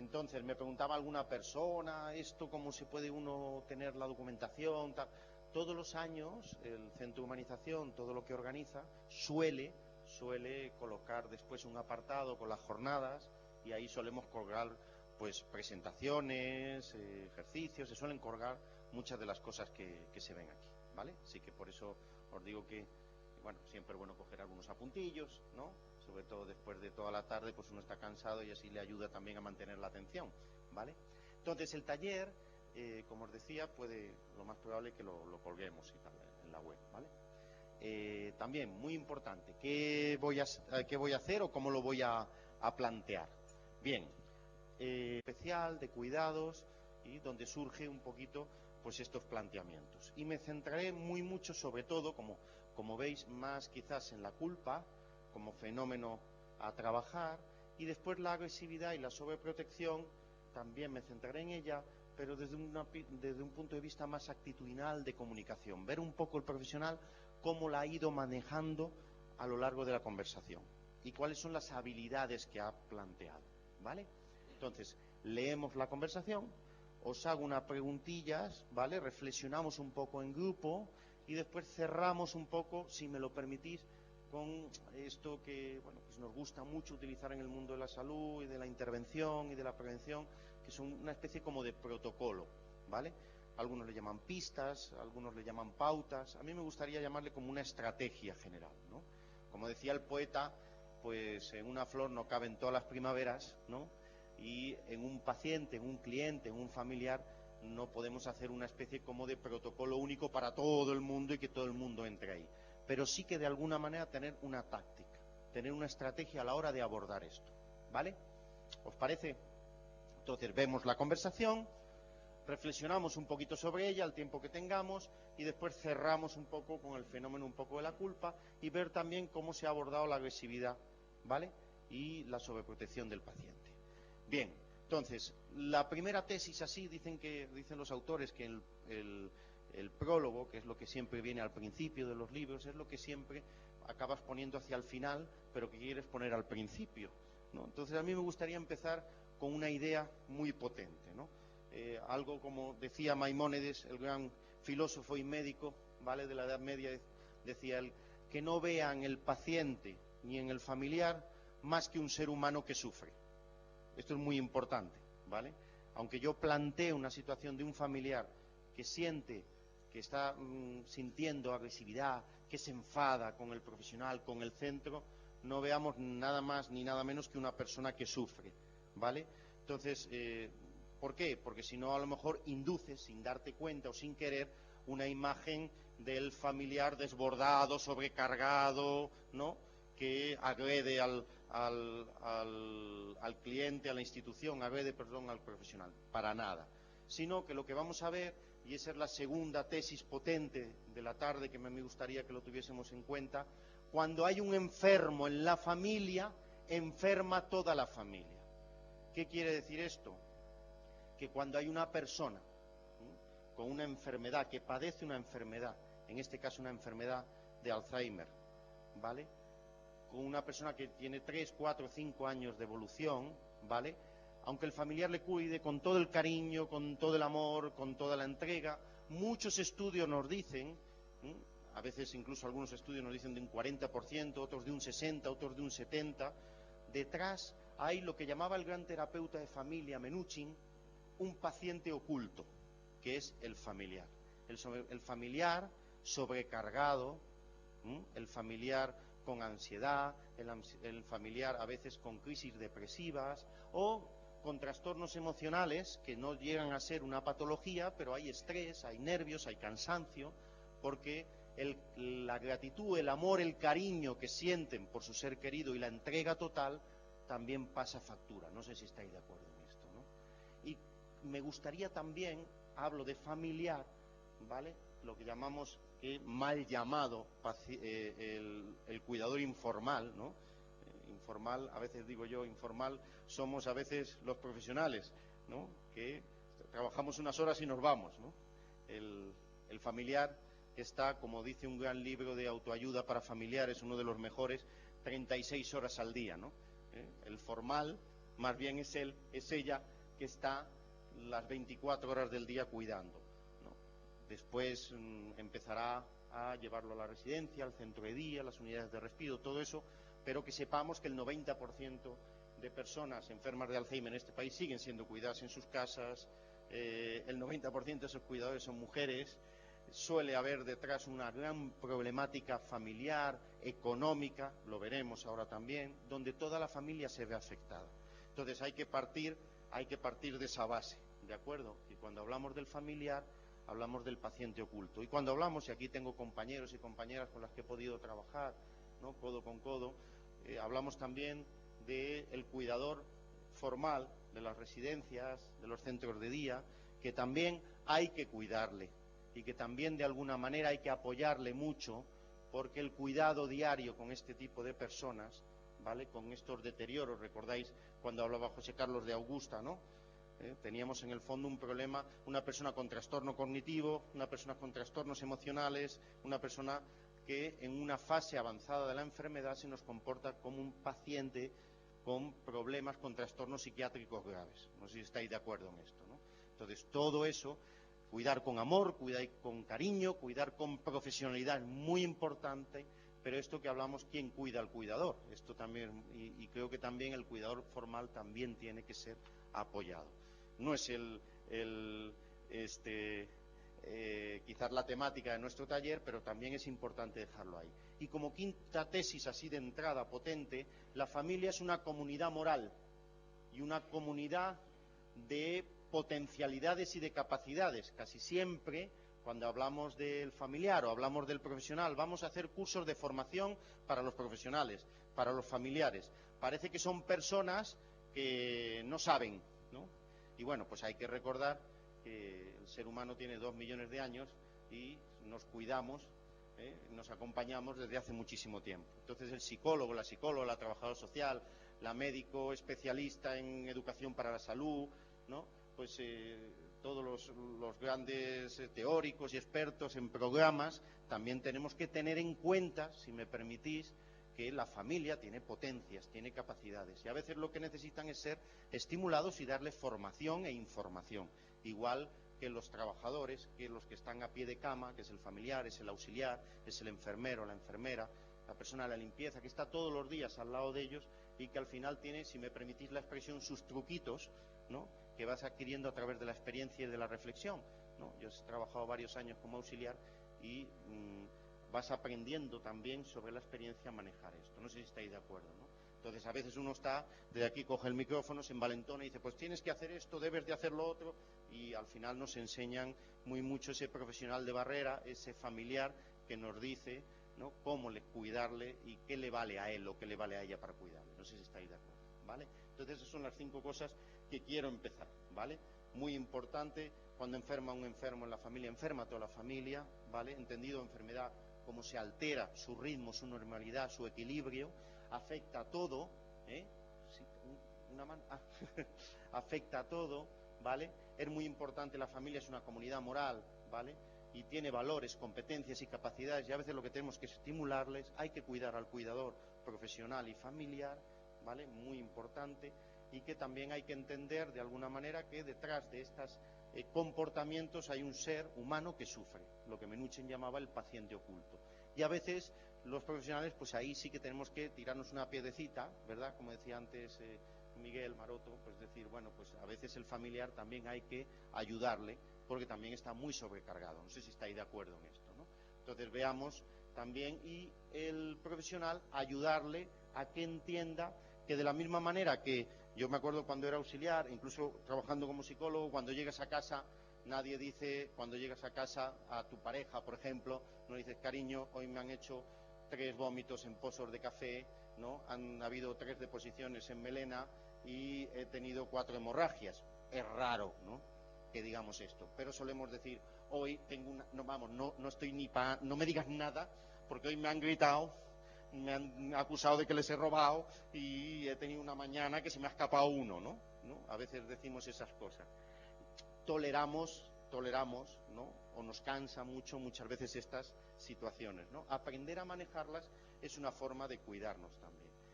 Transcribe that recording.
Entonces, me preguntaba alguna persona, esto, cómo se puede uno tener la documentación, tal. Todos los años, el Centro de Humanización, todo lo que organiza, suele colocar después un apartado con las jornadas, y ahí solemos colgar pues presentaciones, ejercicios, se suelen colgar muchas de las cosas que se ven aquí, ¿vale? Así que por eso os digo que, bueno, siempre es bueno coger algunos apuntillos, ¿no? Sobre todo después de toda la tarde, pues uno está cansado y así le ayuda también a mantener la atención, ¿vale? Entonces el taller, como os decía, lo más probable que lo colguemos y tal, en la web, ¿vale? También, muy importante, ¿qué voy a hacer o cómo lo voy a plantear? Bien, especial de cuidados, y donde surge un poquito pues estos planteamientos. Y me centraré mucho, sobre todo, como veis, más quizás en la culpa como fenómeno a trabajar, y después la agresividad y la sobreprotección, también me centraré en ella, pero desde un punto de vista más actitudinal de comunicación, ver un poco el profesional cómo la ha ido manejando a lo largo de la conversación y cuáles son las habilidades que ha planteado, ¿vale? Entonces, leemos la conversación, os hago unas preguntillas, ¿vale? Reflexionamos un poco en grupo y después cerramos un poco, si me lo permitís, con esto que, bueno, pues nos gusta mucho utilizar en el mundo de la salud y de la intervención y de la prevención, que son una especie como de protocolo, ¿vale? Algunos le llaman pistas, algunos le llaman pautas. A mí me gustaría llamarle como una estrategia general, ¿no? Como decía el poeta, pues en una flor no caben todas las primaveras, ¿no? Y en un paciente, en un cliente, en un familiar, no podemos hacer una especie como de protocolo único para todo el mundo y que todo el mundo entre ahí. Pero sí que de alguna manera tener una táctica, tener una estrategia a la hora de abordar esto, ¿vale? ¿Os parece? Entonces vemos la conversación, reflexionamos un poquito sobre ella, el tiempo que tengamos, y después cerramos un poco con el fenómeno un poco de la culpa y ver también cómo se ha abordado la agresividad, ¿vale? Y la sobreprotección del paciente. Bien, entonces, la primera tesis así, dicen los autores que el prólogo, que es lo que siempre viene al principio de los libros, es lo que siempre acabas poniendo hacia el final, pero que quieres poner al principio, ¿no? Entonces a mí me gustaría empezar con una idea muy potente, ¿no? Algo como decía Maimónides, el gran filósofo y médico, ¿vale?, de la Edad Media, decía él, que no vean el paciente ni en el familiar más que un ser humano que sufre. Esto es muy importante, ¿vale? Aunque yo plantee una situación de un familiar que siente, que está sintiendo agresividad, que se enfada con el profesional, con el centro, no veamos nada más ni nada menos que una persona que sufre, ¿vale? Entonces, ¿por qué? Porque si no, a lo mejor induces, sin darte cuenta o sin querer, una imagen del familiar desbordado, sobrecargado, ¿no?, que agrede al cliente, a la institución, agrede, perdón, al profesional. Para nada. Sino que lo que vamos a ver, y esa es la segunda tesis potente de la tarde que me gustaría que lo tuviésemos en cuenta, cuando hay un enfermo en la familia, enferma toda la familia. ¿Qué quiere decir esto? Que cuando hay una persona con una enfermedad, que padece una enfermedad, en este caso una enfermedad de Alzheimer, ¿vale?, con una persona que tiene 3, 4, 5 años de evolución, ¿vale?, aunque el familiar le cuide con todo el cariño, con todo el amor, con toda la entrega, muchos estudios nos dicen, a veces incluso algunos estudios nos dicen de un 40%, otros de un 60%, otros de un 70%, detrás hay lo que llamaba el gran terapeuta de familia Menuchin, un paciente oculto, que es el familiar. El familiar sobrecargado, el familiar con ansiedad, el familiar a veces con crisis depresivas o con trastornos emocionales que no llegan a ser una patología, pero hay estrés, hay nervios, hay cansancio, porque la gratitud, el amor, el cariño que sienten por su ser querido y la entrega total también pasa factura. No sé si estáis de acuerdo en esto, ¿no? Y me gustaría también, hablo de familiar, ¿vale?, lo que llamamos, mal llamado, el cuidador informal, ¿no? Informal, a veces digo yo, informal, somos a veces los profesionales, ¿no?, que trabajamos unas horas y nos vamos, ¿no? El familiar que está, como dice un gran libro de autoayuda para familiares, uno de los mejores, 36 horas al día, ¿no? El formal, más bien es ella, que está las 24 horas del día cuidando, ¿no? Después empezará a llevarlo a la residencia, al centro de día, las unidades de respiro, todo eso, pero que sepamos que el 90% de personas enfermas de Alzheimer en este país siguen siendo cuidadas en sus casas, el 90% de esos cuidadores son mujeres, suele haber detrás una gran problemática familiar, económica, lo veremos ahora también, donde toda la familia se ve afectada. Entonces hay que partir de esa base, ¿de acuerdo? Y cuando hablamos del familiar, hablamos del paciente oculto. Y cuando hablamos, y aquí tengo compañeros y compañeras con las que he podido trabajar, ¿no?, codo con codo, hablamos también del cuidador formal de las residencias, de los centros de día, que también hay que cuidarle y que también de alguna manera hay que apoyarle mucho, porque el cuidado diario con este tipo de personas, ¿vale?, con estos deterioros, recordáis cuando hablaba José Carlos de Augusta, ¿no? Teníamos en el fondo un problema, una persona con trastorno cognitivo, una persona con trastornos emocionales, una persona que en una fase avanzada de la enfermedad se nos comporta como un paciente con problemas, con trastornos psiquiátricos graves. No sé si estáis de acuerdo en esto, ¿no? Entonces, todo eso, cuidar con amor, cuidar con cariño, cuidar con profesionalidad es muy importante, pero esto que hablamos, ¿quién cuida al cuidador? Esto también, y creo que también el cuidador formal también tiene que ser apoyado. No es quizás la temática de nuestro taller, pero también es importante dejarlo ahí. Y como quinta tesis así de entrada potente, la familia es una comunidad moral y una comunidad de potencialidades y de capacidades. Casi siempre, cuando hablamos del familiar o hablamos del profesional, vamos a hacer cursos de formación para los profesionales, para los familiares. Parece que son personas que no saben, ¿no? Y bueno, pues hay que recordar que el ser humano tiene 2 millones de años y nos cuidamos, nos acompañamos desde hace muchísimo tiempo. Entonces el psicólogo, la psicóloga, la trabajadora social, la médico especialista en educación para la salud, ¿no?, pues todos los grandes teóricos y expertos en programas, también tenemos que tener en cuenta, si me permitís, que la familia tiene potencias, tiene capacidades, y a veces lo que necesitan es ser estimulados y darles formación e información, igual que los trabajadores, que los que están a pie de cama, que es el familiar, es el auxiliar, es el enfermero, la enfermera, la persona de la limpieza, que está todos los días al lado de ellos y que al final tiene, si me permitís la expresión, sus truquitos, ¿no?, que vas adquiriendo a través de la experiencia y de la reflexión, ¿no? Yo he trabajado varios años como auxiliar y vas aprendiendo también sobre la experiencia a manejar esto. No sé si estáis de acuerdo, ¿no? Entonces a veces uno está, de aquí coge el micrófono, se envalentona y dice, pues tienes que hacer esto, debes de hacer lo otro, y al final nos enseñan muy mucho ese profesional de barrera, ese familiar que nos dice, ¿no?, cómo cuidarle y qué le vale a él o qué le vale a ella para cuidarle. No sé si estáis de acuerdo, ¿vale? Entonces esas son las 5 cosas que quiero empezar, ¿vale? Muy importante, cuando enferma un enfermo en la familia, enferma toda la familia, ¿vale? Entendido enfermedad, cómo se altera su ritmo, su normalidad, su equilibrio, afecta a todo, sí, una mano, afecta a todo, ¿vale? Es muy importante, la familia es una comunidad moral, ¿vale?, y tiene valores, competencias y capacidades, y a veces lo que tenemos que estimularles, hay que cuidar al cuidador profesional y familiar, ¿vale?, muy importante, y que también hay que entender de alguna manera que detrás de estos comportamientos hay un ser humano que sufre, lo que Menuchen llamaba el paciente oculto. Y a veces los profesionales, pues ahí sí que tenemos que tirarnos una piedecita, ¿verdad?, como decía antes Miguel Maroto, pues decir, bueno, pues a veces el familiar también hay que ayudarle, porque también está muy sobrecargado. No sé si estáis de acuerdo en esto, ¿no? Entonces veamos también, y el profesional ayudarle a que entienda que de la misma manera que yo me acuerdo cuando era auxiliar, incluso trabajando como psicólogo, cuando llegas a casa, nadie dice, cuando llegas a casa a tu pareja, por ejemplo, no dices, cariño, hoy me han hecho 3 vómitos en pozos de café, ¿no?, han habido 3 deposiciones en melena y he tenido 4 hemorragias. Es raro, ¿no?, que digamos esto, pero solemos decir, hoy tengo una, no, vamos, no estoy ni para, no me digas nada, porque hoy me han gritado, me han acusado de que les he robado y he tenido una mañana que se me ha escapado uno, ¿no? A veces decimos esas cosas. Toleramos, ¿no?, o nos cansa muchas veces estas situaciones, ¿no? Aprender a manejarlas es una forma de cuidarnos también.